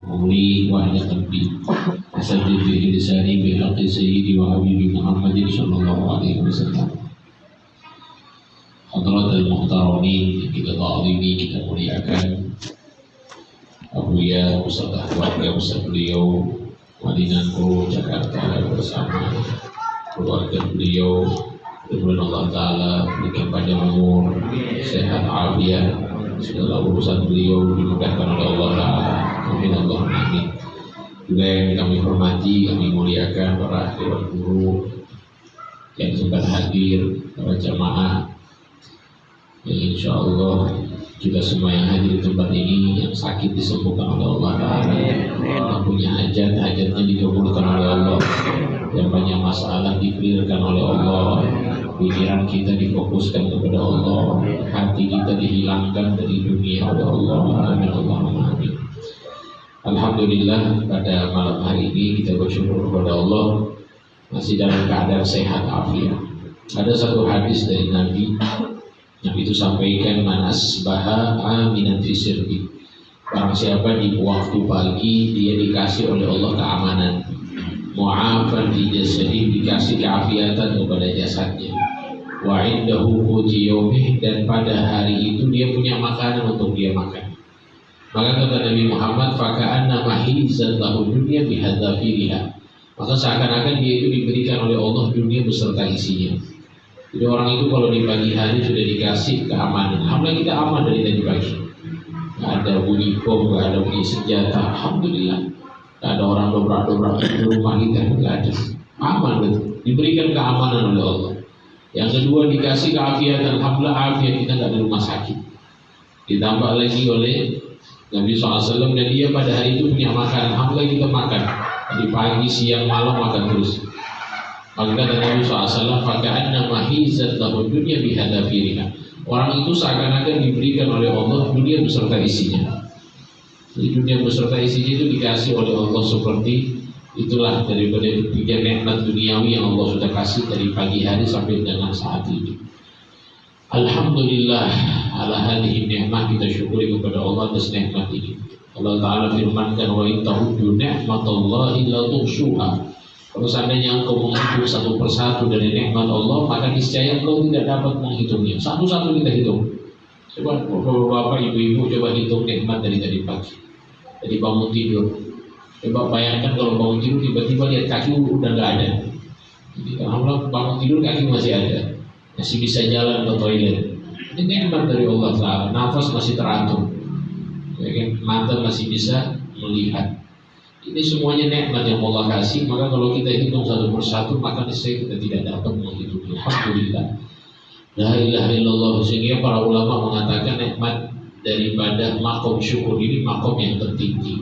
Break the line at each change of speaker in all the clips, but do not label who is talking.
أمري وأهل قلبي وسدد به لساني بحق سيدي وحبيبي محمد صلى الله عليه وسلم. Hadratul Muhtaramin, kita ta'zimi, kita muliakan Abuya beserta keluarga besar beliau, Madinah Guru Jakarta bersama keluarga beliau. Mudah-mudahan Allah Ta'ala berikan panjang umur, sehat, afiat, segala urusan beliau dimudahkan oleh Allah Ta'ala. Amin Allahumma amin. Juga yang kami hormati, kami muliakan para dewan guru yang sempat hadir, para jamaah yang insya Allah kita semua yang hadir di tempat ini, yang sakit disembuhkan oleh Allah Ta'ala, yang punya hajat, hajatnya dikabulkan oleh Allah, yang banyak masalah dikelirkan oleh Allah, pikiran kita difokuskan kepada Allah, hati kita dihilangkan dari dunia oleh Allah. Amin Allahumma amin. Alhamdulillah, pada malam hari ini kita bersyukur kepada Allah masih dalam keadaan sehat afiat. Ada satu hadis dari Nabi yang itu sampaikan, man asbaha aminan fi sirri, barang siapa di waktu pagi dia dikasih oleh Allah keamanan, mu'afan fi jasadi, dikasih keafiatan kepada jasadnya, wa indahu quti yaumih, dan pada hari itu dia punya makanan untuk dia makan. Maka kata Nabi Muhammad, faka'anna mahizat lahu dunya bihadzafiriha, maka seakan-akan dia itu diberikan oleh Allah dunia beserta isinya. Jadi orang itu kalau di pagi hari sudah dikasih keamanan, alhamdulillah kita aman dari tadi pagi. Gak ada bunyi bom, gak ada bunyi senjata, alhamdulillah. Gak ada orang dobrak-dobrak di rumah kita, gak ada. Aman betul, diberikan keamanan oleh Allah. Yang kedua dikasih keafiatan, alhamdulillah afiat, kita gak di rumah sakit. Ditambah lagi oleh Nabi SAW, dan dia pada hari itu punya makan, alhamdulillah kita makan. Di pagi, siang, malam makan terus. Maka kata Nabi SAW, faka'anna mahizat lahu dunya bihadzafiriha, orang itu seakan-akan diberikan oleh Allah dunia beserta isinya. Jadi dunia beserta isinya itu dikasih oleh Allah seperti itulah daripada tiga nikmat duniawi yang Allah sudah kasih dari pagi hari sampai dengan saat ini. Alhamdulillah ala hadhihi ni'mah, kita syukuri kepada Allah atas nikmat ini. Allah Ta'ala firmankan, wa in ta'uddu ni'matallahi la tuhsuha, kalau seandainya engkau menghitung satu persatu dari nikmat Allah, maka niscaya engkau tidak dapat menghitungnya. Satu-satu kita hitung. Coba bapak, ibu-ibu coba hitung nikmat dari tadi pagi. Dari bangun tidur. Coba bayangkan kalau bangun tidur tiba-tiba lihat kaki udah nggak ada. Jadi alhamdulillah bangun tidur kaki masih ada, masih bisa jalan ke toilet. Ini nikmat dari Allah Ta'ala. Nafas masih teratur, ya kan? Mata masih bisa melihat. Ini semuanya nikmat yang Allah kasih. Maka kalau kita hitung satu persatu, maka niscaya kita tidak dapat menghitungnya. Alhamdulillah, la ilaha illallah. Sehingga para ulama mengatakan nikmat daripada makom syukur ini makom yang tertinggi.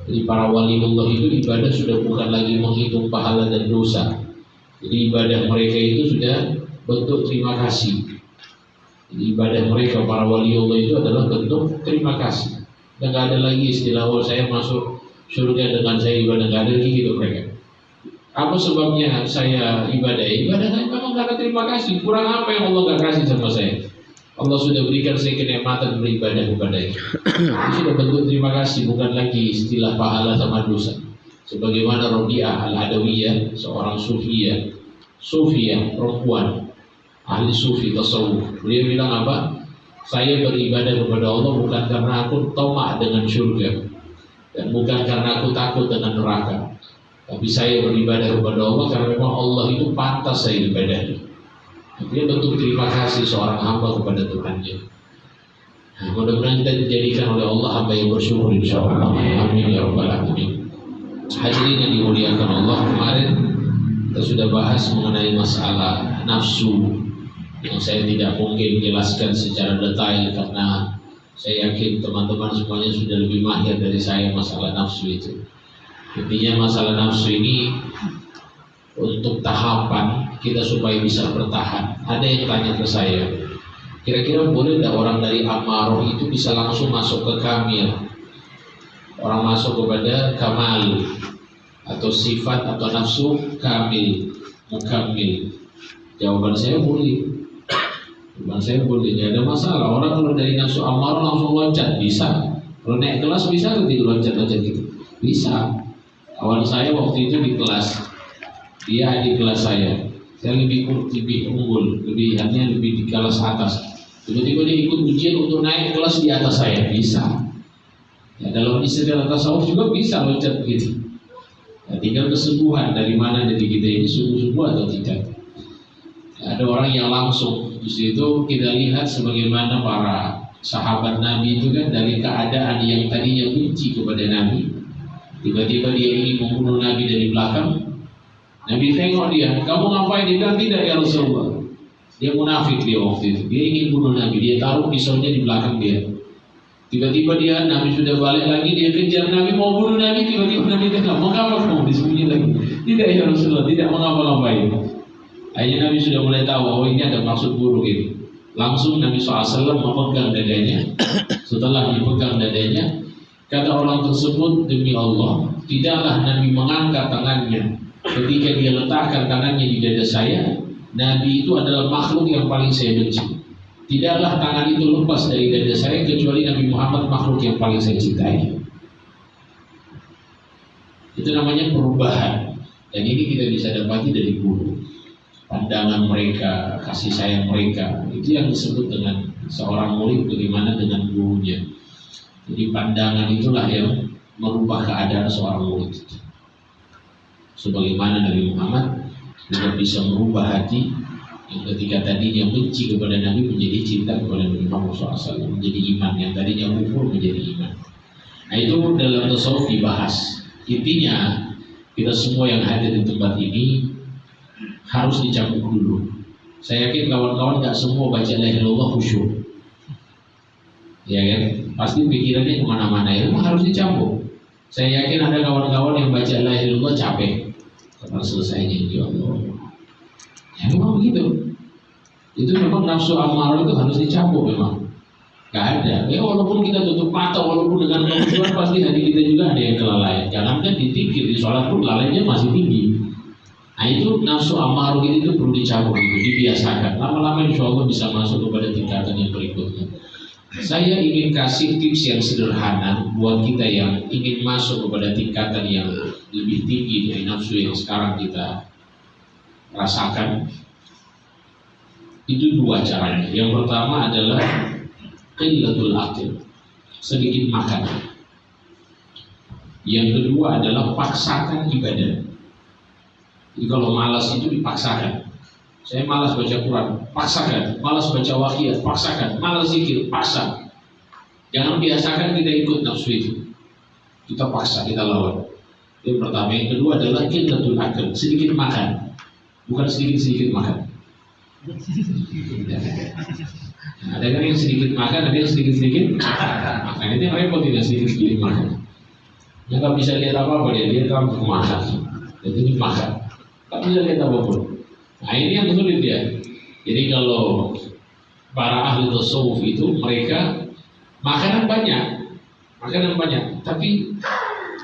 Jadi para waliullah itu ibadah sudah bukan lagi menghitung pahala dan dosa. Jadi ibadah mereka itu sudah bentuk terima kasih. Jadi ibadah mereka para waliullah itu adalah bentuk terima kasih. Dan nggak ada lagi istilah saya masuk surga dengan saya ibadah, nggak ada lagi gitu mereka. Apa sebabnya saya ibadah? Ibadah saya memang karena terima kasih. Kurang apa yang Allah nggak kasih sama saya? Allah sudah berikan saya kenikmatan beribadah kepadanya. Itu sudah bentuk terima kasih, bukan lagi istilah pahala sama dosa. Sebagaimana Rabi'ah Al-Adawiyah, seorang Sufiyah perempuan, ahli sufi tasawuf. Beliau bilang apa? Saya beribadah kepada Allah bukan karena aku tamak dengan surga, dan bukan karena aku takut dengan neraka, tapi saya beribadah kepada Allah karena memang Allah itu pantas saya ibadahi. Dia bentuk terima kasih seorang hamba kepada Tuhannya. Nah, mudah-mudahan kita dijadikan oleh Allah hamba yang bersyukur insyaallah. Amin ya rabbal alamin. Hadirin yang dimuliakan Allah, kemarin kita sudah bahas mengenai masalah nafsu yang saya tidak mungkin jelaskan secara detail karena saya yakin teman-teman semuanya sudah lebih mahir dari saya masalah nafsu itu. Intinya masalah nafsu ini untuk tahapan kita supaya bisa bertahan. Ada yang tanya ke saya, kira-kira boleh tidak orang dari amaroh itu bisa langsung masuk ke kamil? Orang masuk kepada kamal atau sifat atau nafsu kamil, mukamil. Jawaban saya boleh. Jawaban saya boleh, tidak ada masalah. Orang kalau dari nafsu amarah langsung loncat bisa. Kalau naik kelas bisa kan tidak loncat-loncat gitu? Bisa. Kawan saya waktu itu di kelas, dia di kelas saya lebih unggul, hanya lebih di kelas atas. Tiba-tiba dia ikut ujian untuk naik kelas di atas saya, bisa. Ya, dalam istilah tasawuf juga bisa loncat gitu. Ya, tinggal kesembuhan dari mana dari kita ini sungguh-sungguh atau tidak. Ya, ada orang yang langsung, di situ kita lihat sebagaimana para sahabat Nabi itu kan dari keadaan yang tadinya benci kepada Nabi, tiba-tiba dia ingin membunuh Nabi dari belakang. Nabi tengok dia, kamu ngapain? Dia bilang tidak ya Rasulullah. Dia munafik dia waktu itu, dia ingin bunuh Nabi, dia taruh pisaunya di belakang dia. Tiba-tiba dia, Nabi sudah balik lagi, dia kejar Nabi, mau bunuh Nabi, tiba-tiba Nabi tengok, mengapa kamu disembunyi lagi? Tidak ya Rasulullah, tidak mengapa-ngapain. Akhirnya Nabi sudah mulai tahu, oh ini ada maksud buruk ini. Langsung Nabi SAW memegang dadanya. Setelah dipegang dadanya, kata orang tersebut, demi Allah, tidaklah Nabi mengangkat tangannya ketika dia letakkan tangannya di dada saya. Nabi itu adalah makhluk yang paling saya benci. Tidaklah tangan itu lepas dari dada saya kecuali Nabi Muhammad makhluk yang paling saya cintai. Itu namanya perubahan. Dan ini kita bisa dapati dari guru. Pandangan mereka, kasih sayang mereka, itu yang disebut dengan seorang murid bagaimana dengan gurunya. Jadi pandangan itulah yang merubah keadaan seorang murid. Sebagaimana Nabi Muhammad juga bisa merubah hati yang ketika tadinya benci kepada Nabi menjadi cinta kepada Nabi Muhammad SAW, menjadi iman, yang tadinya kufur menjadi iman. Nah itu dalam tasawuf dibahas. Intinya kita semua yang hadir di tempat ini harus dicambuk dulu. Saya yakin kawan-kawan gak semua baca la ilaha illallah khusyuk, ya kan? Pasti pikirannya kemana-mana, ya memang harus dicambuk. Saya yakin ada kawan-kawan yang baca la ilaha illallah capek karena selesainya ya Allah. Ya memang begitu. Itu memang nafsu amarah itu harus dicambuk memang. Gak ada. Ya walaupun kita tutup mata, walaupun dengan kemampuan pasti hati kita juga ada yang kelalaian. Jangankan dipikir di sholat pun lalainya masih tinggi. Nah itu nafsu amarah itu perlu dicabut, itu dibiasakan. Lama-lama insya Allah bisa masuk kepada tingkatan yang berikutnya. Saya ingin kasih tips yang sederhana buat kita yang ingin masuk kepada tingkatan yang lebih tinggi dari nafsu yang sekarang kita rasakan. Itu dua caranya. Yang pertama adalah qillatul akil, sedikit makan. Yang kedua adalah paksakan ibadah. Jadi kalau malas itu dipaksakan. Saya malas baca Quran, paksakan. Malas baca waqiah, paksakan. Malas zikir, paksa. Jangan biasakan kita ikut nafsu itu. Kita paksa, kita lawan. Itu yang pertama. Yang kedua adalah qillatul akil, sedikit makan. Bukan sedikit-sedikit makan. Ada kan yang sedikit makan, ada yang sedikit-sedikit makan. Itu yang repot, tidak sedikit-sedikit makan. Yang gak bisa lihat apa-apa, dia kan makan. Jadi makan. Tak bisa lihat apapun. Nah ini yang sulit ya. Jadi kalau para ahli tasawuf itu mereka makanan banyak, tapi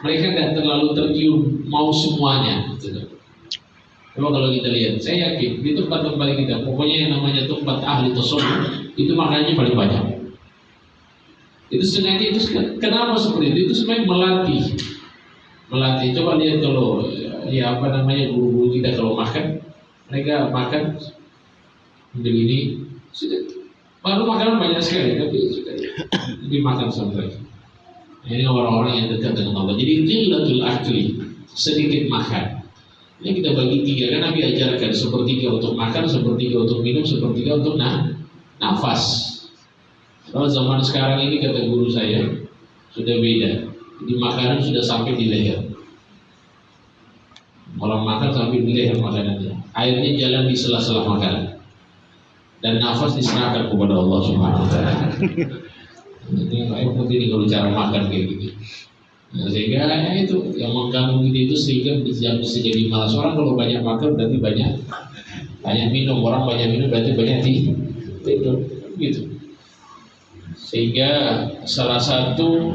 mereka tidak terlalu tergiur mau semuanya. Coba kalau kita lihat, saya yakin di tempat-tempat kita, pokoknya yang namanya tempat ahli tasawuf itu makanannya paling banyak. Itu sengaja, itu kenapa seperti itu? Itu sebenarnya melatih. Coba lihat kalau guru-guru kita kalau makan, mereka makan begini sudah, baru makanan banyak sekali tapi sudah dimakan sampai. Ini orang-orang yang dekat dengan Allah. Jadi qillatul akli, sedikit makan. Ini kita bagi tiga, kan Nabi ajarkan sepertiga untuk makan, sepertiga untuk minum, sepertiga untuk nafas. Kalau zaman sekarang ini kata guru saya sudah beda. Jadi makanan sudah sampai di leher. Orang makan sampai di leher makanannya. Airnya jalan di sela-sela makanan. Dan nafas diserahkan kepada Allah Subhanahu wa taala. Ini kayak penting kalau cara makan kayak gitu. Nah, sehingga itu yang mengganggu itu sehingga bisa jadi malas. Orang kalau banyak makan berarti banyak minum. Orang banyak minum berarti banyak tidur. Gitu. Sehingga salah satu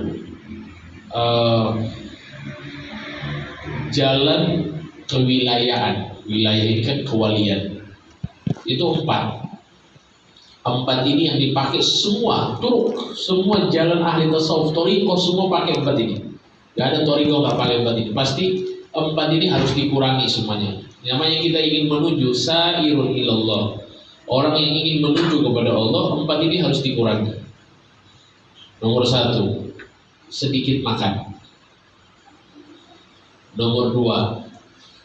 jalan kewilayahan, wilayah ini kan kewalian, itu 4. Empat ini yang dipakai semua turuk, semua jalan ahli tasawuf, toriko semua pakai empat ini. Gak ada toriko gak pakai empat ini. Pasti empat ini harus dikurangi semuanya. Namanya kita ingin menuju sairun ilallah, orang yang ingin menuju kepada Allah, empat ini harus dikurangi. Nomor satu, sedikit makan. Nomor dua,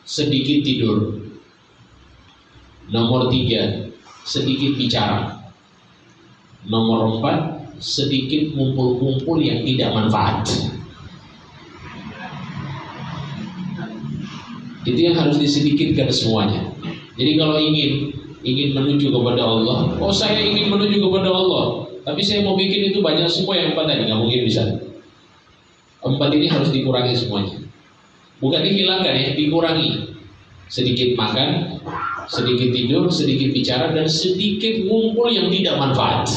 sedikit tidur. Nomor tiga, sedikit bicara. Nomor empat, sedikit ngumpul-ngumpul yang tidak manfaat. Itu yang harus disedikitkan semuanya. Jadi kalau ingin menuju kepada Allah, oh saya ingin menuju kepada Allah, tapi saya mau bikin itu banyak semua yang empat tadi, nggak mungkin bisa. Empat ini harus dikurangi semuanya. Bukan dihilangkan ya, dikurangi. Sedikit makan, sedikit tidur, sedikit bicara, dan sedikit ngumpul yang tidak manfaat.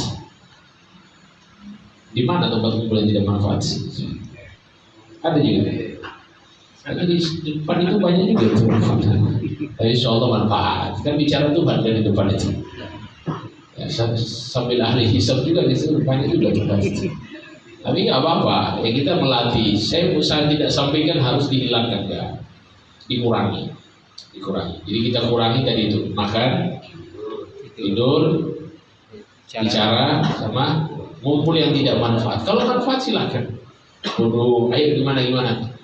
Di mana tempat ngumpul yang tidak manfaat? Ada juga. Karena di depan itu banyak juga itu manfaat. Tapi insya Allah manfaat. Kan bicara Tuhan dari depan itu. Ya, sambil ahli hisab juga di situ banyak juga tempat itu. Tapi nggak apa-apa. Ya kita melatih. Saya tidak sampaikan harus dihilangkan, enggak. Dikurangi. Jadi kita kurangi tadi itu makan, tidur, bicara, sama ngumpul yang tidak manfaat. Kalau manfaat silakan. Ayo gimana?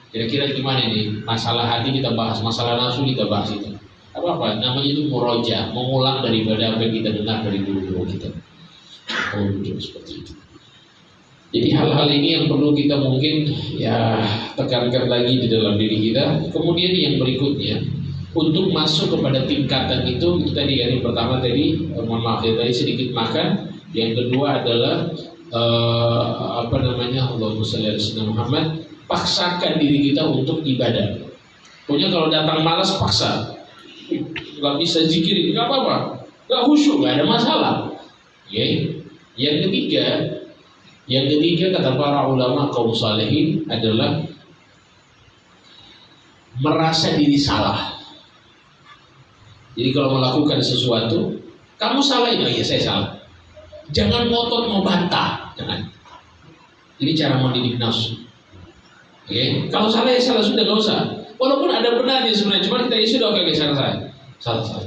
Kira-kira gimana ini? Masalah hati kita bahas, masalah nafsu kita bahas itu. Apa? Namanya itu muroja, mengulang daripada apa yang kita dengar dari guru-guru kita. Seperti itu. Jadi hal-hal ini yang perlu kita mungkin ya tekankan lagi di dalam diri kita. Kemudian yang berikutnya, untuk masuk kepada tingkatan itu tadi yang pertama tadi, mohon maaf ya tadi sedikit makan. Yang kedua adalah Allahumma shalli ala sayyidina Muhammad. Paksakan diri kita untuk ibadah. Pokoknya kalau datang malas paksa. Gak bisa zikirin, gak apa-apa. Gak khusyuk, gak ada masalah. Okay. Yang ketiga kata para ulama kaum salihin adalah merasa diri salah. Jadi kalau melakukan sesuatu, kamu salah ini, ya saya salah. Jangan ngotot mau bantah, jangan. Ini cara mendidik nafsu. Okay. Kalau salah ya salah sudah, nggak usah. Walaupun ada benarnya sebenarnya, cuma kita sudah oke salah.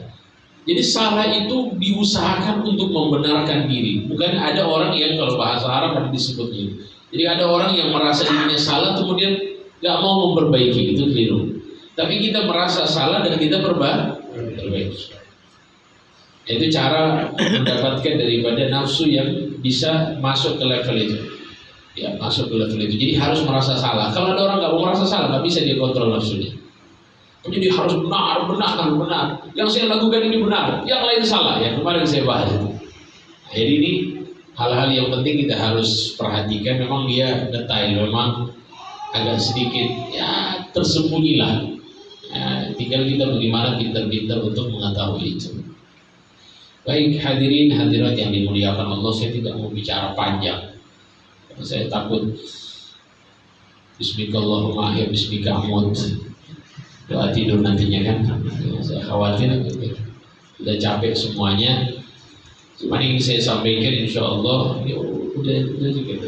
Jadi salah itu diusahakan untuk membenarkan diri. Bukan ada orang yang kalau bahasa Arab ada disebutnya. Jadi ada orang yang merasa dirinya salah kemudian nggak mau memperbaiki, itu keliru. Tapi kita merasa salah dan kita perbaiki. Itu cara mendapatkan daripada nafsu yang bisa masuk ke level itu. Ya, masuk ke level itu. Jadi harus merasa salah. Kalau ada orang nggak mau merasa salah, nggak bisa dia kontrol nafsunya. Jadi harus benar. Yang saya lakukan ini benar, yang lain salah. Yang kemarin saya bahas. Jadi ini hal-hal yang penting kita harus perhatikan. Memang dia detail, memang agak sedikit ya tersembunyilah. Ya, tinggal kita bagaimana pintar-pintar untuk mengetahui itu. Baik hadirin hadirat yang dimuliakan Allah, saya tidak mau bicara panjang. Saya takut Bismillahirrahmanirrahim, ya bismika amut, doa tidur nantinya kan. Saya khawatir sudah capek semuanya. Cuma yang saya sampaikan insya Allah ini udah juga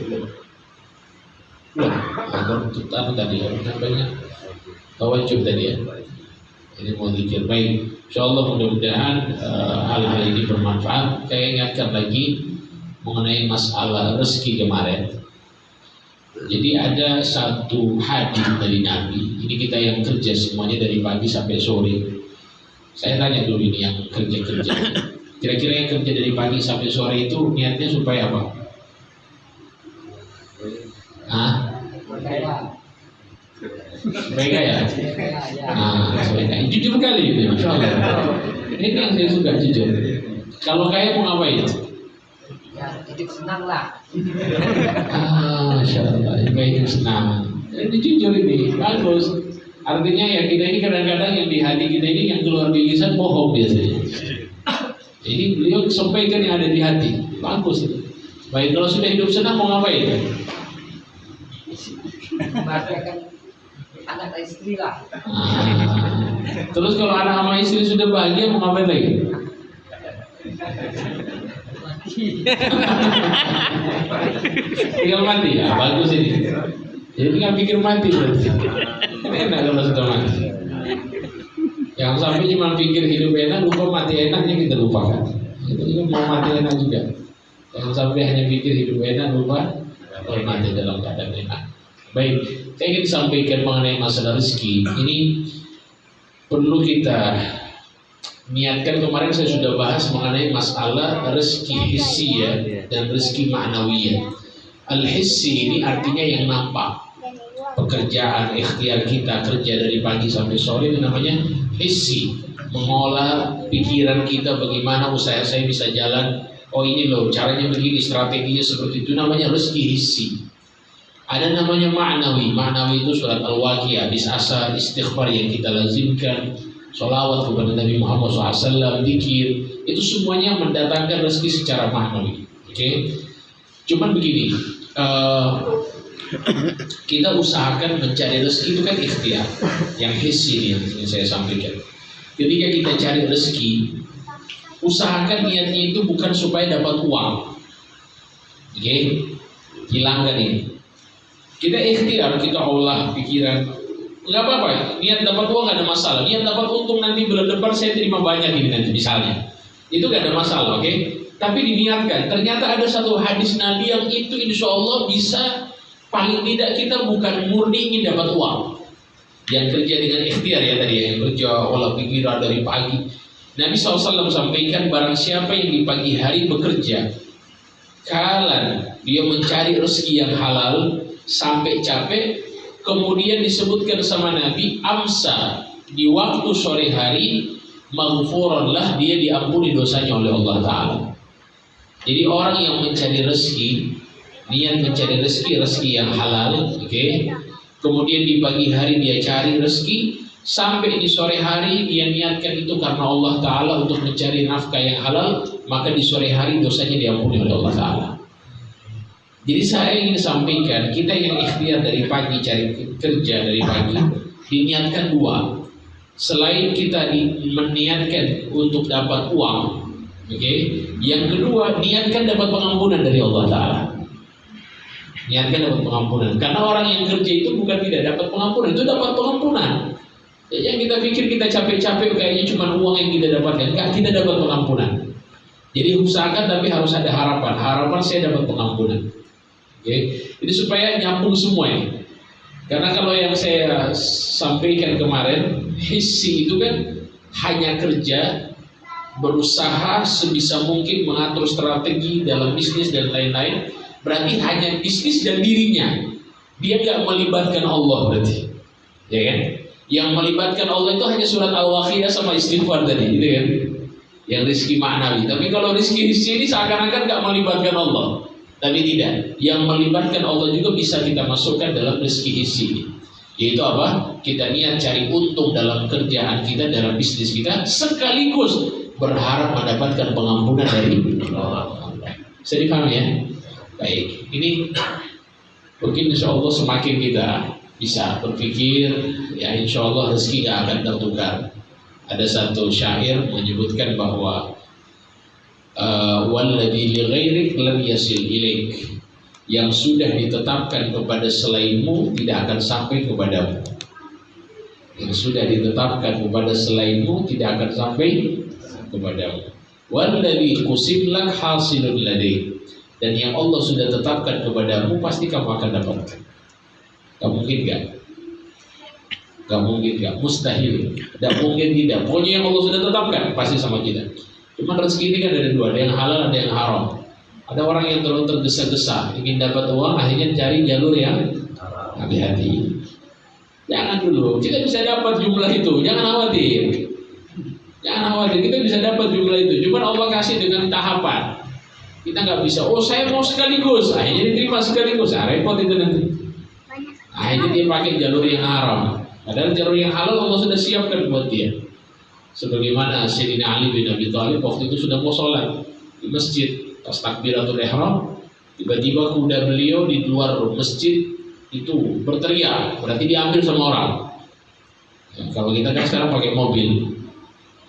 agar tutan tadi namanya tawajud tadi ya. Ini mau zikir baik. Insya Allah mudah-mudahan hal-hal ini bermanfaat. Saya ingatkan lagi mengenai masalah rezeki kemarin. Jadi ada satu hadis dari Nabi. Ini kita yang kerja semuanya dari pagi sampai sore. Saya tanya dulu ini yang kerja. Kira-kira yang kerja dari pagi sampai sore itu niatnya supaya apa? Mereka ya? Jujur kali ini, Masya Allah. Ini yang saya suka jujur. Kalau kaya mau ngapain?
Ya, hidup senang lah.
Masya Allah, hidup senang. Ini jujur ini, bagus. Artinya ya kita ini kadang-kadang yang di hati kita ini yang keluar di lisan bohong biasanya. Ini beliau sampaikan yang ada di hati, bagus itu. Baik, kalau sudah hidup senang mau ngapain?
Membahagiakan anak dan istri lah.
Terus kalau anak sama istri sudah bahagia mau ngapain lagi?
mati.
Tinggal mati ya, bagus ini. Jadi tinggal pikir mati berarti. Ini enak kalau sudah mati. Yang sampai cuma pikir hidup enak, lupa mati enaknya kita lupakan. Itu juga mau mati enak juga. Yang sampai hanya pikir hidup enak, lupa mati dalam keadaan enak. Baik, saya ingin sampaikan mengenai masalah rezeki. Ini perlu kita niatkan. Kemarin saya sudah bahas mengenai masalah rezeki hissi ya, dan rezeki ma'nawi ya. Al-hissi ini artinya yang nampak. Pekerjaan, ikhtiar kita kerja dari pagi sampai sore, ini namanya hissi. Mengolah pikiran kita, bagaimana usaha saya bisa jalan. Oh ini loh caranya begini, strateginya seperti itu, namanya rezeki hissi. Ada namanya ma'nawi. Ma'nawi itu surat Al-Waqiah, bisasa, istighfar yang kita lazimkan, sholawat kepada Nabi Muhammad SAW, zikir, itu semuanya mendatangkan rezeki secara ma'nawi. Oke? Cuman begini, kita usahakan mencari rezeki itu kan ikhtiar, yang hissi yang saya sampaikan. Ketika kita cari rezeki, usahakan niatnya itu bukan supaya dapat uang. Oke? Hilangkan ini. Kita ikhtiar, kita olah pikiran, nggak apa-apa. Niat dapat uang nggak ada masalah. Niat dapat untung nanti bulan depan saya terima banyak ini nanti misalnya, itu nggak ada masalah, oke? Tapi diniatkan. Ternyata ada satu hadis Nabi yang itu insya Allah bisa, paling tidak kita bukan murni ingin dapat uang. Yang kerja dengan ikhtiar ya tadi, yang kerja olah pikiran dari pagi. Nabi SAW sampaikan, barang siapa yang di pagi hari bekerja, kalan dia mencari rezeki yang halal sampai capek, kemudian disebutkan sama Nabi, amsa, di waktu sore hari, maghfuranlah, dia diampuni dosanya oleh Allah Ta'ala. Jadi orang yang mencari rezeki, niat mencari rezeki yang halal, oke? Kemudian di pagi hari dia cari rezeki, sampai di sore hari dia niatkan itu karena Allah Ta'ala untuk mencari nafkah yang halal, maka di sore hari dosanya diampuni oleh Allah Ta'ala. Jadi saya ingin sampaikan, kita yang ikhtiar dari pagi, cari kerja dari pagi, diniatkan dua. Selain kita meniatkan untuk dapat uang, oke? Yang kedua, niatkan dapat pengampunan dari Allah Ta'ala. Niatkan dapat pengampunan. Karena orang yang kerja itu bukan tidak dapat pengampunan, itu dapat pengampunan. Yang kita pikir kita capek-capek kayaknya cuma uang yang kita dapatkan, enggak, kita dapat pengampunan. Jadi usahakan tapi harus ada harapan. Harapan saya dapat pengampunan. Oke, jadi supaya nyambung semua ya. Karena kalau yang saya sampaikan kemarin, hissi itu kan hanya kerja, berusaha sebisa mungkin mengatur strategi dalam bisnis dan lain-lain. Berarti hanya bisnis dan dirinya. Dia nggak melibatkan Allah berarti, ya kan? Yang melibatkan Allah itu hanya surat Al-Waqiah sama istighfar tadi, gitu kan? Yang rezeki ma'nawi. Tapi kalau rezeki hissi ini seakan-akan nggak melibatkan Allah. Tapi tidak, yang melibatkan Allah juga bisa kita masukkan dalam rezeki hissi. Yaitu apa? Kita niat cari untung dalam kerjaan kita, dalam bisnis kita, sekaligus berharap mendapatkan pengampunan dari Allah. Bisa dipahami ya? Baik, ini mungkin insya Allah semakin kita bisa berpikir, ya insya Allah rezeki gak akan tertukar. Ada satu syair menyebutkan bahwa walladzi li ghairik lam yasil ilaik, yang sudah ditetapkan kepada selainmu tidak akan sampai kepadamu. Yang sudah ditetapkan kepada selainmu tidak akan sampai kepadamu. Walladzi qusiblak hasilun ladai, dan yang Allah sudah tetapkan kepadamu pasti kamu akan dapatkan. Gak mungkin gak? Gak mungkin gak? Mustahil. Gak mungkin tidak. Pokoknya yang Allah sudah tetapkan pasti sama kita. Cuma rezeki ini kan ada dua, ada yang halal, ada yang haram. Ada orang yang terlalu tergesa-gesa ingin dapat uang, akhirnya cari jalur yang hati-hati. Jangan dulu, kita bisa dapat jumlah itu, jangan khawatir. Jangan khawatir, kita bisa dapat jumlah itu. Cuma Allah kasih dengan tahapan. Kita nggak bisa, oh saya mau sekaligus, akhirnya diterima sekaligus, repot itu nanti. Akhirnya dia pakai jalur yang haram. Padahal jalur yang halal Allah sudah siapkan buat dia. Sebagaimana Sayyidina Ali bin Abi Thalib waktu itu sudah mau sholat di masjid, pas takbiratul ihram, tiba-tiba kuda beliau di luar masjid itu berteriak, berarti diambil sama orang. Ya, kalau kita kan sekarang pakai mobil,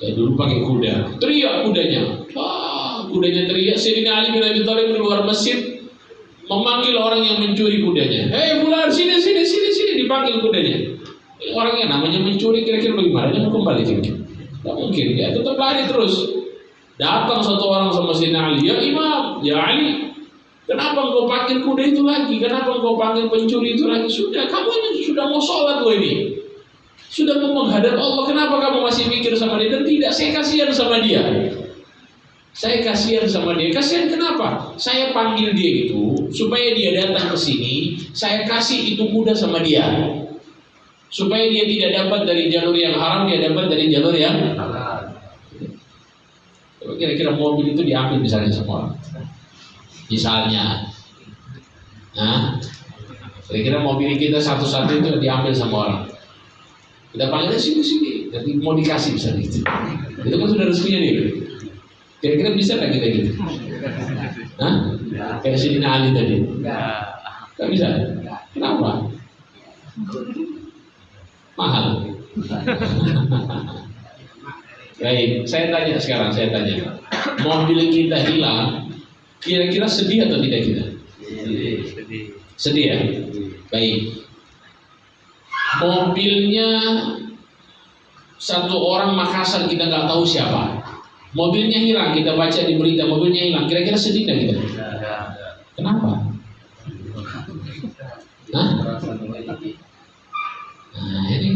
ya dulu pakai kuda, teriak kudanya, wah kudanya teriak, Sayyidina Ali bin Abi Thalib keluar masjid memanggil orang yang mencuri kudanya. Hei fulan, sini, dipanggil kudanya. Orangnya namanya mencuri, kira-kira bagaimana? Dia mau kembali juga. Tidak mungkin, dia tetap lari terus. Datang satu orang sama Sayyidina Ali, ya Imam, ya Ali, kenapa engkau panggil kuda itu lagi? Kenapa engkau panggil pencuri itu lagi? Sudah, kamu ini sudah mau sholat loh ini. Sudah mau menghadap Allah, kenapa kamu masih mikir sama dia? Dan tidak, saya kasihan sama dia. Saya kasihan sama dia. Kasihan kenapa? Saya panggil dia itu supaya dia datang ke sini. Saya kasih itu kuda sama dia, supaya dia tidak dapat dari jalur yang haram, dia dapat dari jalur yang halal. Kira-kira mobil itu diambil misalnya sama orang. Misalnya, nah, kira-kira mobil kita satu-satu itu diambil sama orang. Kita panggilnya sini, nanti mau dikasih misalnya gitu. Itu kan sudah rezekinya dia. Kira-kira bisa nggak kita gitu? Hah? Kayak Sayyidina Ali tadi? Nggak bisa. Kenapa? Mahal. Baik, saya tanya sekarang. Mobil kita hilang, kira-kira sedih atau tidak kita? Sedih ya? Baik. Mobilnya satu orang Makassar, kita nggak tahu siapa. Mobilnya hilang, kita baca di berita mobilnya hilang. Kira-kira sedih nggak kita? Kenapa? Nah ini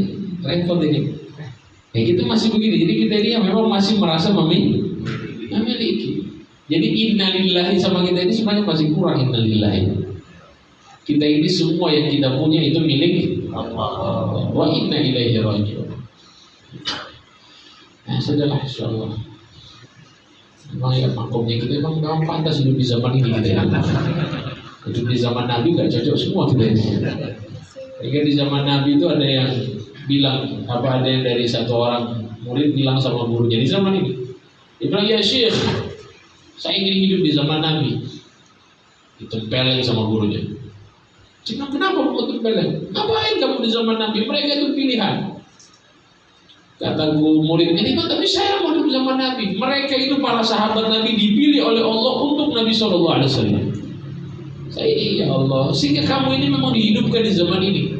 repot ini. Ya kita masih begini. Jadi kita ini yang memang masih merasa memiliki. Jadi innalillahi sama kita ini sebenarnya masih kurang innalillahi. Kita ini semua yang kita punya itu milik Allah. Wa inna ilaihi raji'un. Nah, sudahlah insyaallah. Memang ya makomnya kita memang pantas hidup di zaman ini kita ya. Hidup di zaman Nabi gak cocok semua kita ini. Jika di zaman Nabi itu ada yang bilang, ada yang dari satu orang murid bilang sama gurunya di zaman ini. Dia bilang, ya Syekh, saya ingin hidup di zaman Nabi. Ditempelin sama gurunya. Cuma kenapa kamu tempelin? Ngapain kamu di zaman Nabi? Mereka itu pilihan. Kata guru murid ini, tapi saya mau di zaman Nabi. Mereka itu para sahabat Nabi dipilih oleh Allah untuk Nabi SAW. Saya ya Allah, sehingga kamu ini memang dihidupkan di zaman ini.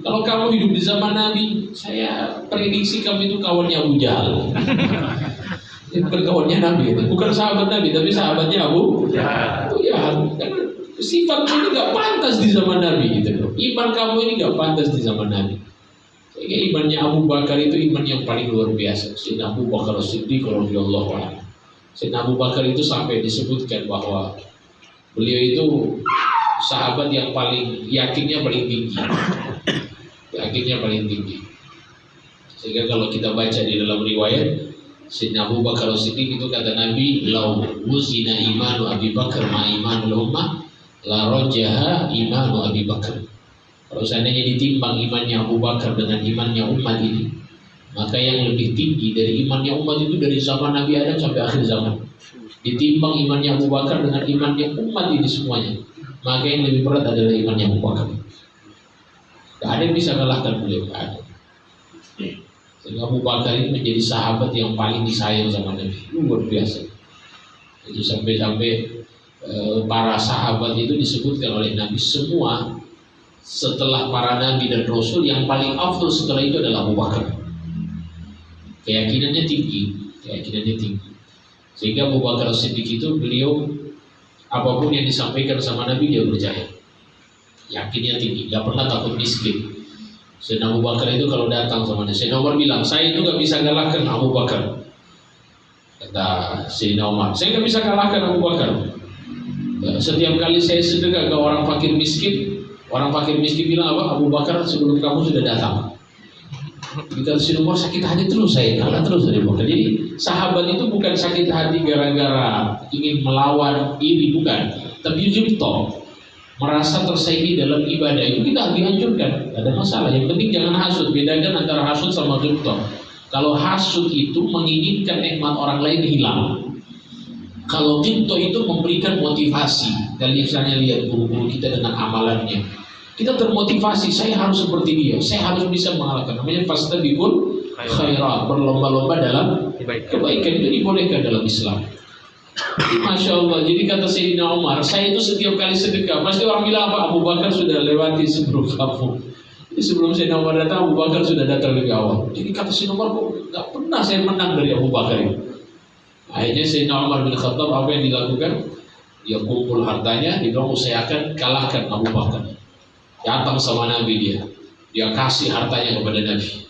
Kalau kamu hidup di zaman Nabi, saya prediksi kamu itu kawannya Abu Jahal. Ini bukan kawannya Nabi, bukan sahabat Nabi, tapi sahabatnya Abu Jahal. Karena sifat kamu ini gak pantas di zaman Nabi gitu. Iman kamu ini gak pantas di zaman Nabi. Sehingga imannya Abu Bakar itu iman yang paling luar biasa. Sayyidina Abu Bakar As-Siddiq radhiyallahu anhu. Sayyidina Abu Bakar itu sampai disebutkan bahwa beliau itu sahabat yang paling yakinnya paling tinggi. Sehingga kalau kita baca di dalam riwayat Sayyidina Abu Bakar As-Siddiq itu kata Nabi, "Lau wuzina imanu Abi Bakar ma imanul ummah la rajaha imanu Abi Bakar." Kalau seandainya ditimbang imannya Abu Bakar dengan imannya umat ini, maka yang lebih tinggi dari imannya umat itu dari zaman Nabi Adam sampai akhir zaman. Ditimbang imannya Abu Bakar dengan imannya umat ini semuanya, maka yang lebih berat adalah imannya Abu Bakar. Gak ada yang bisa kalahkan beliau, gak ada. Sehingga Abu Bakar ini menjadi sahabat yang paling disayang sama Nabi, luar biasa. Itu sampai-sampai para sahabat itu disebutkan oleh Nabi semua. Setelah para nabi dan rasul, yang paling afdal setelah itu adalah Abu Bakar. Keyakinannya tinggi. Sehingga Abu Bakar As-Siddiq itu beliau apapun yang disampaikan sama Nabi dia percaya. Yakinnya tinggi, gak pernah takut miskin. Sayyidina Abu Bakar itu kalau datang sama dia, Sayyidina Umar bilang, saya itu gak bisa kalahkan Abu Bakar. Kata Sayyidina Umar, saya gak bisa kalahkan Abu Bakar. Setiap kali saya sedekah ke orang fakir miskin, orang fakir miskin bilang apa? Abu Bakar sebelum kamu sudah datang. Kita Sayyidina Umar sakit hati terus, saya kalah terus dari Abu Bakar. Jadi sahabat itu bukan sakit hati gara-gara ingin melawan iri, bukan. Tapi jubto, merasa tersaingi dalam ibadah itu kita dianjurkan, ada masalah. Yang penting jangan hasud. Bedakan antara hasud sama jubto. Kalau hasud itu menginginkan nikmat orang lain hilang. Kalau jubto itu memberikan motivasi. Dan misalnya lihat guru-guru kita dengan amalannya, kita termotivasi, saya harus seperti dia, saya harus bisa mengalahkan. Namanya fastabiqul khairat, berlomba-lomba dalam kebaikan. Itu dibolehkan dalam Islam. Masya Allah. Jadi kata Sayyidina Umar, saya itu setiap kali sedekah pasti orang bilang apa, Abu Bakar sudah lewati sebelum kamu. Jadi sebelum Sayyidina Umar datang, Abu Bakar sudah datang lebih awal. Jadi kata Sayyidina Umar, kok nggak pernah saya menang dari Abu Bakar ini. Akhirnya Sayyidina Umar bin Khattab apa yang dilakukan? Dia kumpul hartanya, dia bilang saya akan kalahkan Abu Bakar. Datang sama Nabi dia kasih hartanya kepada Nabi.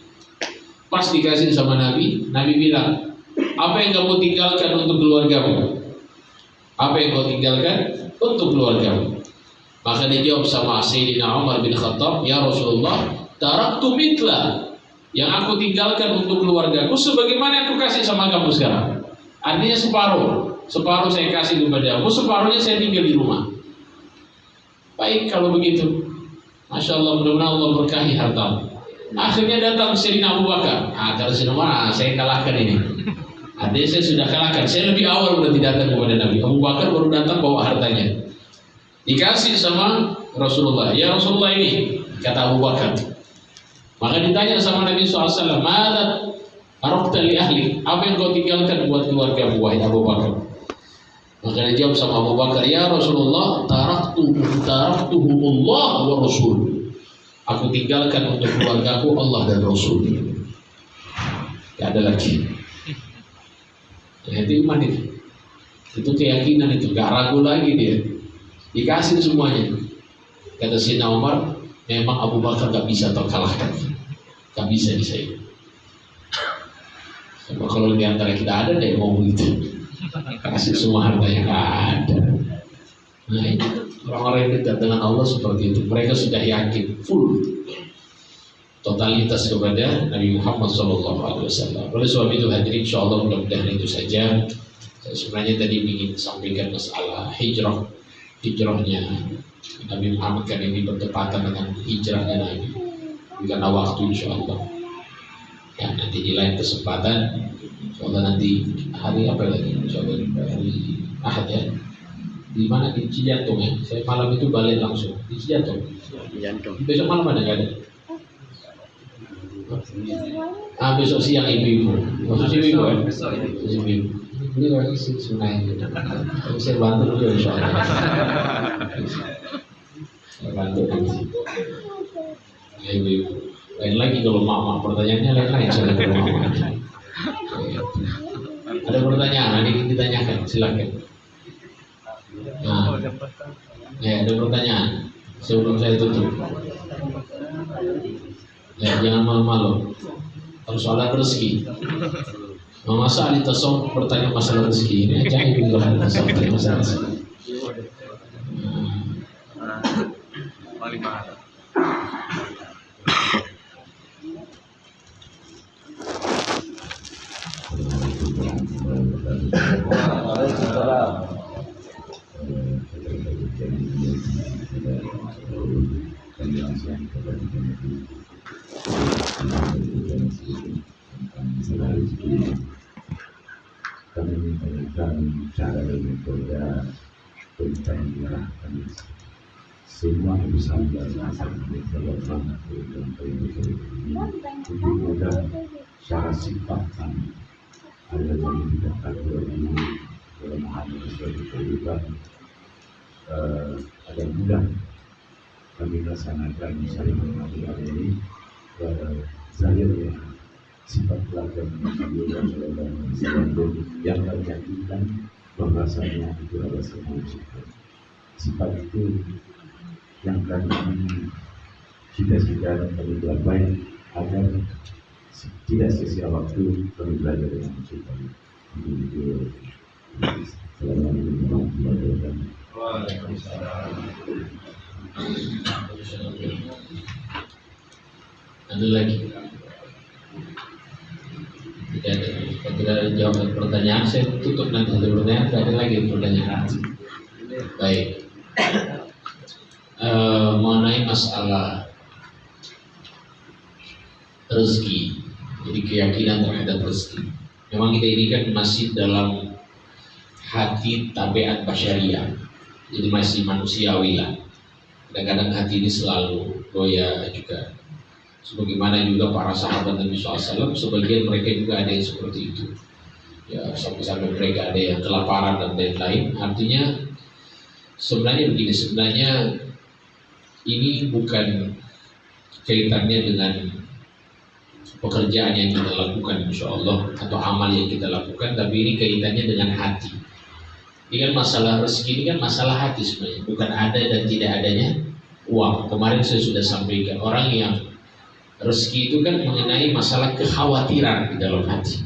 Pas dikasih sama Nabi, Nabi bilang, apa yang kamu tinggalkan untuk keluargamu? Apa yang kau tinggalkan untuk keluargamu? Maka dia jawab sama Sayyidina Umar bin Khattab, ya Rasulullah, taraktu mitla, yang aku tinggalkan untuk keluargaku sebagaimana aku kasih sama kamu sekarang. Artinya separuh saya kasih kepadamu, separuhnya saya tinggal di rumah. Baik kalau begitu, Masya Allah, mudah-mudahan Allah berkahi hartamu. Akhirnya datang Sayyidina Abu Bakar. Kata Sayyidina Umar, saya kalahkan ini. Artinya saya sudah kalahkan. Saya lebih awal berarti datang kepada Nabi. Abu Bakar baru datang bawa hartanya. Dikasih sama Rasulullah. Ya Rasulullah ini, kata Abu Bakar. Maka ditanya sama Nabi SAW, Mada arokta li ahli, apa yang kau tinggalkan buat keluarga wahai Abu Bakar? Maka dia jawab sama Abu Bakar, ya Rasulullah, taraktuhumullah wa Rasul. Aku tinggalkan untuk keluargaku Allah dan Rasul. Tidak ada lagi. Ya, itu iman itu keyakinan itu, gak ragu lagi dia. Dikasih semuanya. Kata Sayyidina Umar, memang Abu Bakar gak bisa terkalahkan, gak bisa disaing. Sebab kalau di antara kita ada yang mau begitu, kasih semua hartanya, gak ada. Nah ini orang-orang yang dekat dengan Allah seperti itu. Mereka sudah yakin full totalitas kepada Nabi Muhammad SAW. Oleh sebab itu hadirin, insya Allah mudah-mudahan itu saja. Saya sebenarnya tadi ingin sampaikan masalah hijrahnya Nabi Muhammad, kan ini bertepatan dengan hijrahnya Nabi. Karena waktu insya Allah. Ya nanti di lain kesempatan, insya Allah nanti hari apa lagi? Insya Allah hari Ahad ya. Di mana? Di Cijantung ya. Saya malam itu balik langsung di Cijantung. Besok malam ada nggak ada? Besok siang ibu-ibu. Besok ibu kan? Besok ibu. Ini lagi sih sebenarnya. Saya bantu juga insya Allah. Saya bantu nanti. Ya ibu-ibu. Lain lagi kalau mak pertanyaannya lain-lain saya kalau mak. Ada pertanyaan? Nanti ditanyakan. Silakan. Nah, ya ada pertanyaan sebelum saya tutup. Ya jangan malu-malu. Persoalan rezeki. Mama Ali Tasawuf bertanya masalah rezeki ini aja itu loh sampai masalah rezeki.
Kami menginginkan cara dan metode untuk menyerahkan semua urusan dan masalah bagaimana lebih mudah secara sifat kami ada yang tidak ada ini dalam memahami sesuatu kehidupan ada mudah kami laksanakan saling mengenali ini zahirnya sifat pelajaran yang terjadikan bahwasanya itu adalah sebuah sifat itu yang kami cita-cita dan kami buat baik agar tidak sia-sia waktu kami belajar dengan sifat itu. Assalamualaikum warahmatullahi wabarakatuh.
Ada lagi? Tidak ada jawab pertanyaan, saya tutup nanti ada pertanyaan. Tidak ada lagi pertanyaan. Baik. Mengenai masalah rezeki, jadi keyakinan terhadap rezeki. Memang kita ini kan masih dalam hati tabiat basyariah, jadi masih manusiawi lah. Kadang-kadang hati ini selalu goyah juga. Sebagaimana juga para sahabat Nabi SAW, sebagian mereka juga ada yang seperti itu. ya sampai-sampai mereka ada yang kelaparan dan lain-lain. Artinya sebenarnya begini, sebenarnya ini bukan kaitannya dengan pekerjaan yang kita lakukan insya Allah atau amal yang kita lakukan, tapi ini kaitannya dengan hati. Ini kan masalah rezeki, ini kan masalah hati sebenarnya, bukan ada dan tidak adanya uang. Kemarin saya sudah sampaikan, orang yang rezeki itu kan mengenai masalah kekhawatiran di dalam hati.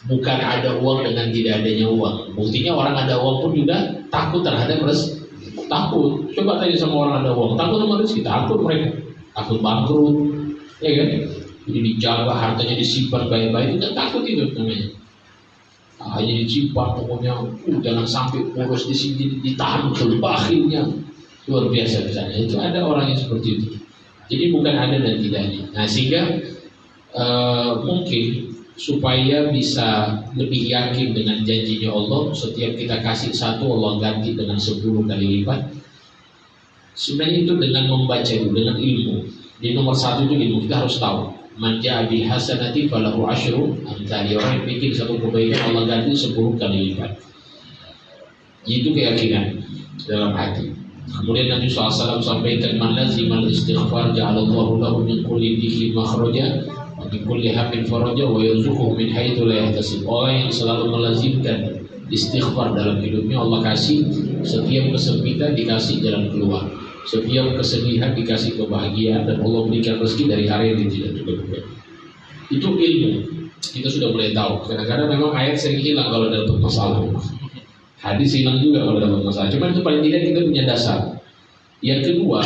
Bukan ada uang dengan tidak adanya uang. Buktinya orang ada uang pun juga takut terhadap rezeki. Takut. Coba tanya sama orang ada uang, takut sama rezeki, takut mereka. Takut bangkrut, ya kan? Jadi dijaga, hartanya disimpan baik-baik, itu kan takut itu namanya. Hanya disimpan, pokoknya jangan sampai boros di sini, ditahan betul akhirnya luar biasa misalnya. Itu ada orang yang seperti itu. Jadi bukan ada dan tidaknya. Nah sehingga mungkin supaya bisa lebih yakin dengan janjinya Allah, setiap kita kasih satu Allah ganti dengan 10 kali lipat. Sebenarnya itu dengan membaca, dengan ilmu. Di nomor 1 itu ilmu, kita harus tahu. Man ja'a bil hasanati falahu asyru amthali. Orang yang bikin satu kebaikan Allah ganti 10 kali lipat. Itu keyakinan dalam hati. Kemudian Nabi SAW sampaikan, man lazimal istighfar ja'alallahu lahu min kulli dhikin makhraja wa min kulli hammin faraja wa yarzuquhu min haitsu la yahtasib. Orang yang selalu melazimkan istighfar dalam hidupnya, Allah kasih setiap kesempitan dikasih jalan keluar, setiap kesedihan dikasih kebahagiaan, dan Allah berikan rezeki dari hari yang tidak terduga. Itu ilmu. Kita sudah mulai tahu. Kadang-kadang memang ayat sering hilang kalau dapat masalah. Hadis hilang juga kalau dapat masalah. Cuma itu paling tidak kita punya dasar. Yang kedua,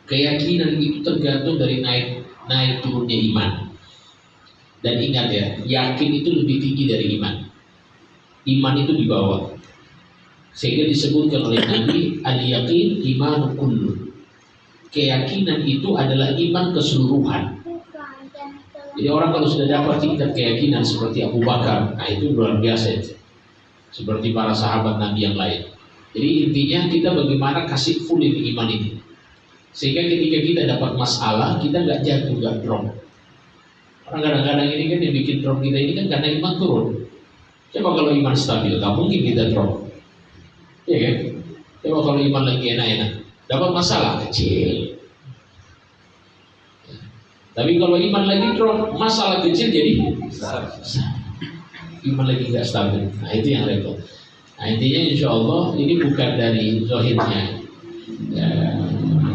keyakinan itu tergantung dari naik turunnya iman. Dan ingat ya, yakin itu lebih tinggi dari iman. Iman itu di bawah. Sehingga disebutkan oleh Nabi, al-yaqin imanu kullu. Keyakinan itu adalah iman keseluruhan. Jadi orang kalau sudah dapat tingkat keyakinan seperti Abu Bakar, nah itu luar biasa itu. Seperti para sahabat Nabi yang lain. Jadi intinya kita bagaimana kasih full ini iman ini. Sehingga ketika kita dapat masalah, kita nggak jatuh, nggak drop. Orang kadang-kadang ini kan yang bikin drop kita ini kan karena iman turun. Coba kalau iman stabil, nggak mungkin kita drop. Ya kan? Coba kalau iman lagi enak-enak, dapat masalah kecil. Tapi kalau iman lagi drop, masalah kecil jadi besar. Iman lagi nggak stabil. Nah itu yang repot. Nah intinya insya Allah ini bukan dari zahirnya. Ya,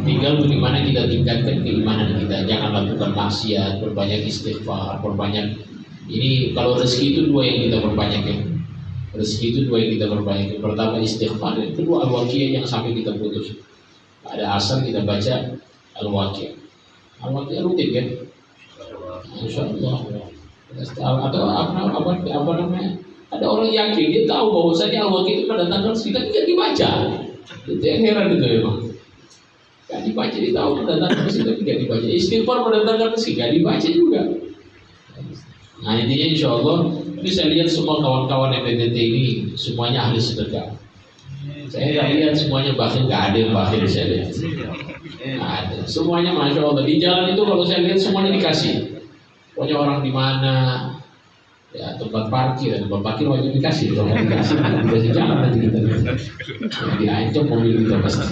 tinggal bagaimana kita tingkatkan keimanan kita. Jangan lakukan maksiat, berbanyak istighfar, berbanyak. Ini kalau rezeki itu 2 yang kita perbanyak ya. Rezeki itu 2 yang kita perbanyak. Yang pertama istighfar, yang kedua al-waqiah yang sampai kita putus. Ada asar kita baca al-waqiah. Al-waqiah rutin kan? Insya Allah. Atau apa namanya? Ada orang yakin, dia tahu bahwasanya al-waqiah itu pada tanggal sekitar tidak dibaca. Itu yang heran itu memang. Gak dibaca, dia tahu pada tanggal sekitar tidak dibaca. Istighfar pada tanggal sekitar dibaca juga. Nah intinya insya Allah, ini saya lihat semua kawan-kawan MPTT ini semuanya ahli sedekah. Saya nggak lihat semuanya bakhil, nggak ada yang bakhil saya lihat. Nggak ada, semuanya masya Allah. Di jalan itu kalau saya lihat semuanya dikasih. Pokoknya orang di mana, ya tempat parkir wajib dikasih. Kalau nggak dikasih jalan nanti kita diancam mobil kita pasti.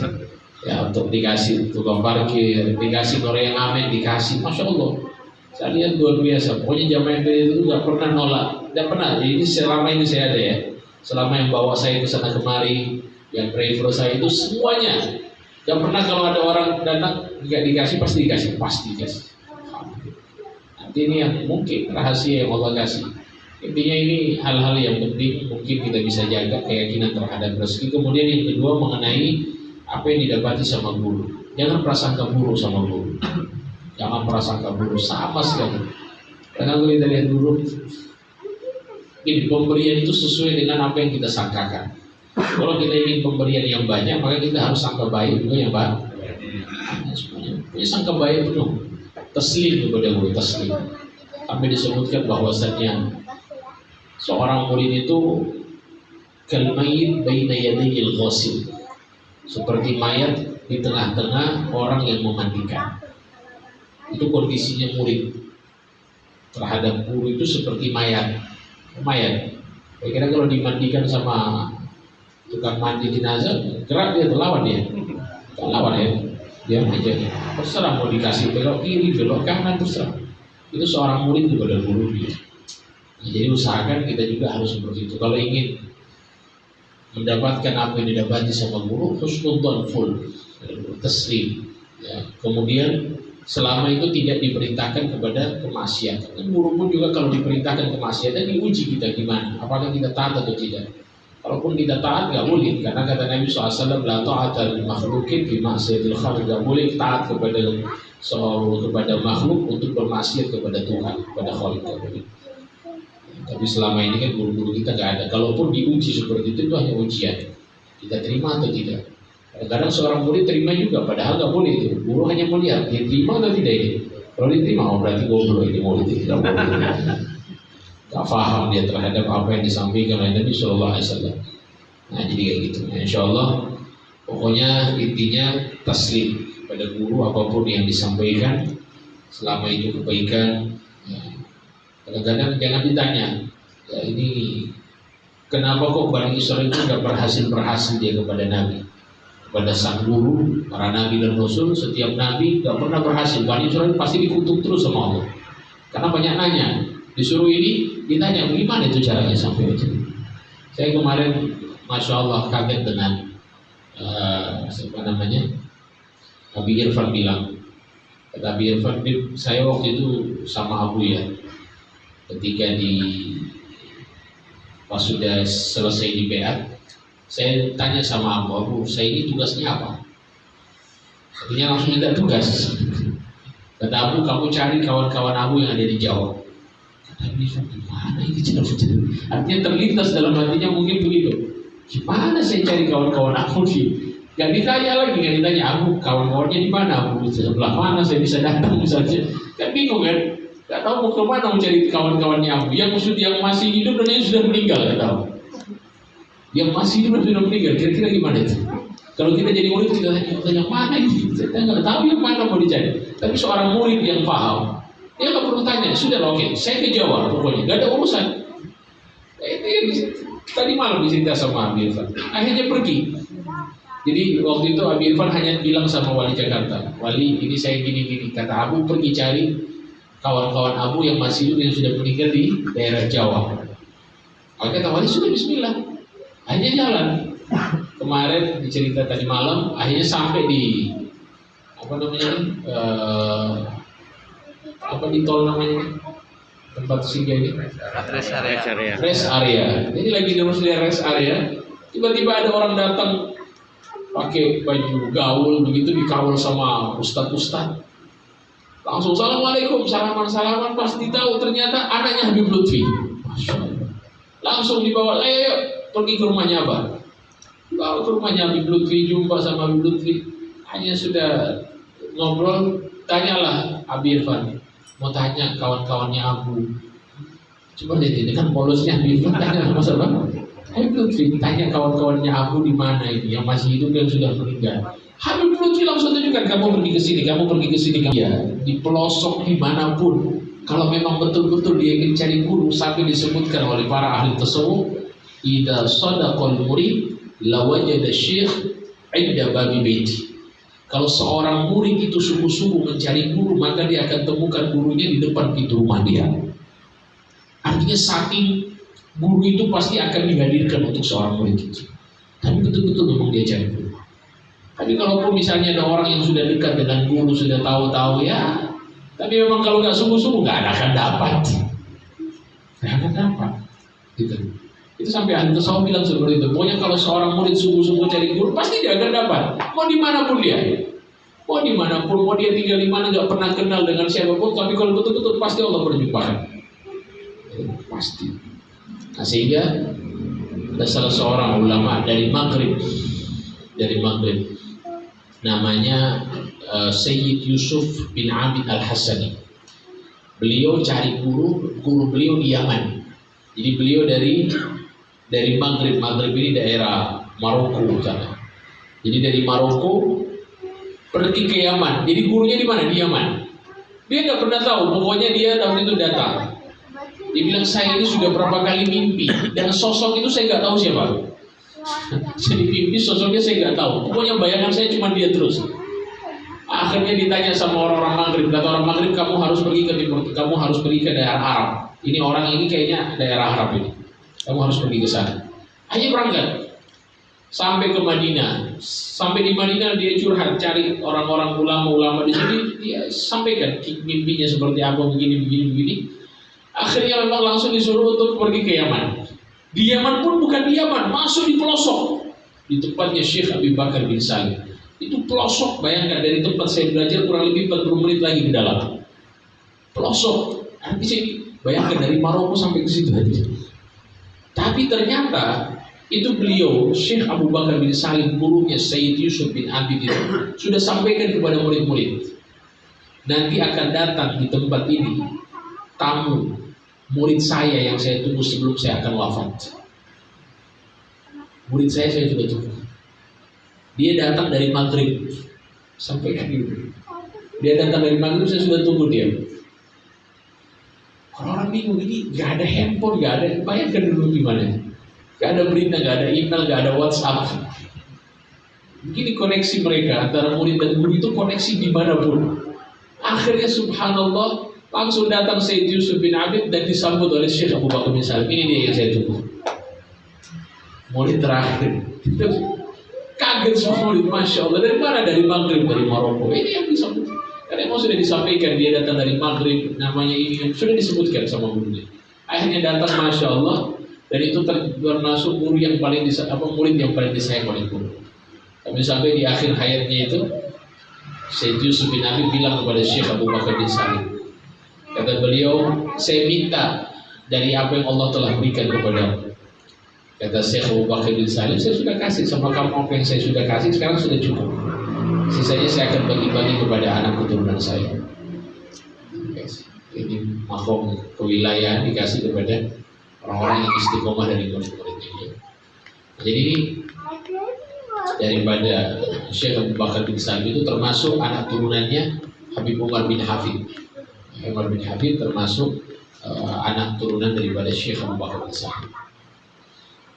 Ya untuk dikasih tukang parkir, dikasih orang yang ngamen dikasih, masya Allah. Saya lihat luar biasa. Pokoknya jamaah MPTT itu nggak pernah nolak, nggak pernah. Jadi selama ini saya ada ya, selama yang bawa saya ke sana kemari, yang driver saya itu semuanya. Nggak pernah kalau ada orang datang nggak dikasih, pasti dikasih. Nanti ini yang mungkin rahasia yang Allah kasih. Intinya ini hal-hal yang penting mungkin kita bisa jaga keyakinan terhadap rezeki. Kemudian yang kedua mengenai apa yang didapati sama guru. Jangan prasangka buruk sama guru. Jangan prasangka buruk sama sekali. Karena kalau kita lihat dulu, ini pemberian itu sesuai dengan apa yang kita sangkakan. Kalau kita ingin pemberian yang banyak, maka kita harus sangka baik juga yang baik. Semuanya punya sangka baik penuh. Taslim kepada guru, taslim. Sampai disebutkan bahwasannya seorang murid itu kalmayit baina yadayil ghasil, seperti mayat di tengah-tengah orang yang memandikan. Itu kondisinya murid. terhadap guru itu seperti mayat. Kira-kira kalau dimandikan sama tukang mandi jenazah, gerak dia terlawan dia. Tak lawan ya. Dia aja terserah mau dikasih belok kiri, belok kanan terserah. Itu seorang murid kepada guru dia. Nah, jadi usahakan kita juga harus seperti itu. Kalau ingin mendapatkan apa yang didapati sama guru, husnul full, taslim. Ya. Kemudian selama itu tidak diperintahkan kepada kemaksiatan. Dan guru pun juga kalau diperintahkan kemaksiatan diuji kita gimana, apakah kita taat atau tidak. Kalaupun kita taat nggak boleh, karena kata Nabi SAW, la ta'ata lil makhluqin fi ma'siyatil khaliq, nggak boleh taat kepada makhluk untuk bermaksiat kepada Tuhan, kepada Khaliq. Tapi selama ini kan guru-guru kita nggak ada. Kalaupun diuji seperti itu hanya ujian, kita terima atau tidak. Kadang seorang murid terima juga, padahal nggak boleh itu. Guru hanya melihat dia terima atau tidak ini. Kalau diterima, berarti goblok ini murid tidak boleh. Tak faham dia terhadap apa yang disampaikan oleh Nabi Sallallahu Alaihi Wasallam. Nah jadi kayak gitu. Nah, Insya Allah, pokoknya intinya taslim pada guru apapun yang disampaikan, selama itu kebaikan. Ya. Kadang-kadang jangan ditanya, ya ini kenapa kok Bani Israil itu nggak berhasil dia kepada Nabi, kepada sang guru, para Nabi dan Rasul. Setiap Nabi nggak pernah berhasil. Bani Israil pasti dikutuk terus sama Allah, karena banyak nanya. Disuruh ini, ditanya bagaimana itu caranya sampai itu. Saya kemarin, masya Allah kaget dengan Abi Irfan bilang. Kata Abi Irfan, saya waktu itu sama Abu ya, ketika pas sudah selesai di Beat, saya tanya sama Abu, saya ini tugasnya apa? Artinya langsung minta tugas. Kata Abu, kamu cari kawan-kawan Abu yang ada di Jawa. Tapi gimana ini cara-cara? Artinya terlintas dalam hatinya mungkin begitu. Gimana saya cari kawan-kawan aku sih? Gak ditanya lagi, gak ditanya aku kawan-kawannya di mana, aku sebelah mana saya bisa datang misalnya. Kan bingung kan? Gak tahu mau kemana mau cari kawan-kawannya aku. Yang masih hidup dan yang sudah meninggal gak tahu. Yang masih hidup dan sudah meninggal, kira-kira gimana itu? Kalau kita jadi murid kita tanya mana ini? Saya nggak tahu yang mana mau dicari. Tapi seorang murid yang paham, dia nggak perlu tanya, sudah oke, saya ke Jawa pokoknya, nggak ada urusan. Itu yang tadi malam dicerita sama Abi Irfan. Akhirnya pergi. Jadi waktu itu Abi Irfan hanya bilang sama wali Jakarta, wali ini saya gini-gini. Kata Abu pergi cari kawan-kawan Abu yang masih hidup yang sudah meninggal di daerah Jawa. Kata wali sudah Bismillah. Akhirnya jalan. Kemarin dicerita tadi malam, akhirnya sampai di di tol namanya tempat singgah ini rest area. Ini lagi terus di rest area, tiba-tiba ada orang datang pakai baju gaul begitu, dikawal sama ustadz. Langsung assalamualaikum, salaman, pasti tahu ternyata anaknya Habib Lutfi. Masya Allah. Langsung dibawa, ayo pergi ke rumahnya Abah. Bawa ke rumahnya Habib Lutfi, jumpa sama Habib Lutfi. Hanya sudah ngobrol, tanyalah Abi Irfan, mau tanya kawan-kawannya Abu. Coba lihat ini kan polosnya Habib Irfan tanya sama siapa? Habib Lutfi tanya kawan-kawannya Abu di mana ini, yang masih hidup yang sudah meninggal. Habib Lutfi langsung tunjukkan, kamu pergi ke sini. Ya, di pelosok dimanapun. Kalau memang betul-betul dia ingin cari guru, sampai disebutkan oleh para ahli tasawuf, idza sadaqal murid lawajada syekh inda babi baiti. Kalau seorang murid itu sungguh-sungguh mencari guru, maka dia akan temukan gurunya di depan pintu rumah dia. Artinya saking guru itu pasti akan dihadirkan untuk seorang murid itu. Tapi betul-betul memang dia cari guru. Tapi kalaupun misalnya ada orang yang sudah dekat dengan guru, sudah tahu-tahu ya, tapi memang kalau nggak sungguh-sungguh nggak akan dapat. Gitu. Itu sampai ahli tasawuf bilang seperti itu. Pokoknya kalau seorang murid sungguh-sungguh cari guru, pasti dia akan dapat. Mau dimanapun dia, mau dia tinggal di mana, nggak pernah kenal dengan siapapun, tapi kalau betul-betul pasti Allah perjumpakan. Pasti. Nah, sehingga ada salah seorang ulama dari Maghrib, namanya Sayyid Yusuf bin Abid Al-Hasani. Beliau cari guru beliau di Yaman. Jadi beliau dari Maghrib ini daerah Maroko sana. Jadi dari Maroko pergi ke Yaman. Jadi gurunya di mana? Di Yaman. Dia nggak pernah tahu, pokoknya dia tahun itu datang. Dia bilang, saya ini sudah berapa kali mimpi, dan sosok itu saya nggak tahu siapa. Jadi mimpi sosoknya saya nggak tahu. Pokoknya bayangan saya cuma dia terus. Akhirnya ditanya sama orang-orang Maghrib, kata orang Maghrib, kamu harus pergi ke timur, kamu harus pergi ke daerah Arab. Ini orang ini kayaknya daerah Arab ini. Kamu harus pergi ke sana. Hanya berangkat sampai ke Madinah. Sampai di Madinah dia curhat, cari orang-orang ulama-ulama di sini. Dia sampaikan mimpinya seperti apa, begini. Akhirnya memang langsung disuruh untuk pergi ke Yaman. Di Yaman pun bukan di Yaman, masuk di pelosok, di tempatnya Syekh Abu Bakar bin Salim. Itu pelosok, bayangkan dari tempat saya belajar kurang lebih 40 menit lagi ke dalam. Pelosok, artinya bayangkan dari Maroko sampai ke situ aja. Tapi ternyata itu beliau, Syekh Abu Bakar bin Salim, gurunya Sayyid Yusuf bin Abid itu sudah sampaikan kepada murid-murid, nanti akan datang di tempat ini tamu murid saya yang saya tunggu sebelum saya akan wafat. Murid saya sudah tunggu. Dia datang dari Maghrib, sampaikan gitu. Dia datang dari Maghrib, saya sudah tunggu dia. Orang bingung, ini gak ada handphone, gak ada, bayangkan dulu gimana. Gak ada berita, gak ada email, gak ada WhatsApp. Begini koneksi mereka antara murid dan guru itu koneksi dimanapun. Akhirnya subhanallah langsung datang Sayyid Yusuf bin Abid dan disambut oleh Syekh Abu Bakar bin Salim. Ini dia yang saya tunggu. Murid terakhir. Kaget semua murid, Masya Allah. Dari mana? Dari Maghrib, dari Maroko. Ini yang disambut. Karena emang sudah disampaikan dia datang dari Maghrib, namanya ini sudah disebutkan sama gurunya. Akhirnya datang, Masya Allah. Dan itu termasuk guru yang paling murid yang paling disayang oleh guru. Tapi sampai di akhir hayatnya itu Sayyid Yusuf bin Abid bilang kepada Syekh Abu Bakar bin Salim, kata beliau, saya minta dari apa yang Allah telah berikan kepadamu. Kata Syekh Abu Bakar bin Salim, saya sudah kasih sama kamu apa yang saya sudah kasih, sekarang sudah cukup. Sisanya saya akan bagi-bagi kepada anak keturunan saya. Ini makom kewilayahan dikasih kepada orang-orang yang istiqomah dari murid-muridnya. Jadi ini daripada Syekh Abu Bakar bin Salim itu termasuk anak turunannya Habib Umar bin Hafid. Umar bin Hafid termasuk anak turunan daripada Syekh Abu Bakar bin Salim.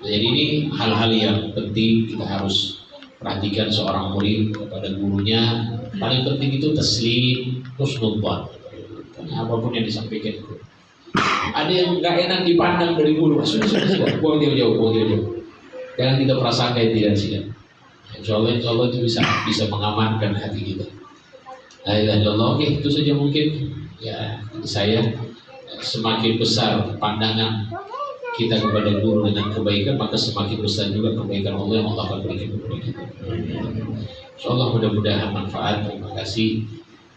Jadi ini hal-hal yang penting kita harus perhatikan seorang murid kepada gurunya. Paling penting itu taslim, husnudzan. Apapun yang disampaikan guru. Ada yang nggak enak dipandang dari guru, sudah, buang jauh. Jangan kita prasangka yang tidak siap. Insya Allah itu bisa mengamankan hati kita. La ilaha illallah. Oke, itu saja mungkin. Ya, saya semakin besar pandangan kita kepada guru dengan kebaikan, maka semakin besar juga kebaikan Allah yang Allah akan berikan kepada kita. Insyaallah mudah-mudahan manfaat. Terima kasih.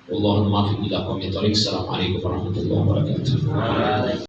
Allahumma fi bila qawmi tariq. Assalamualaikum warahmatullahi wabarakatuh.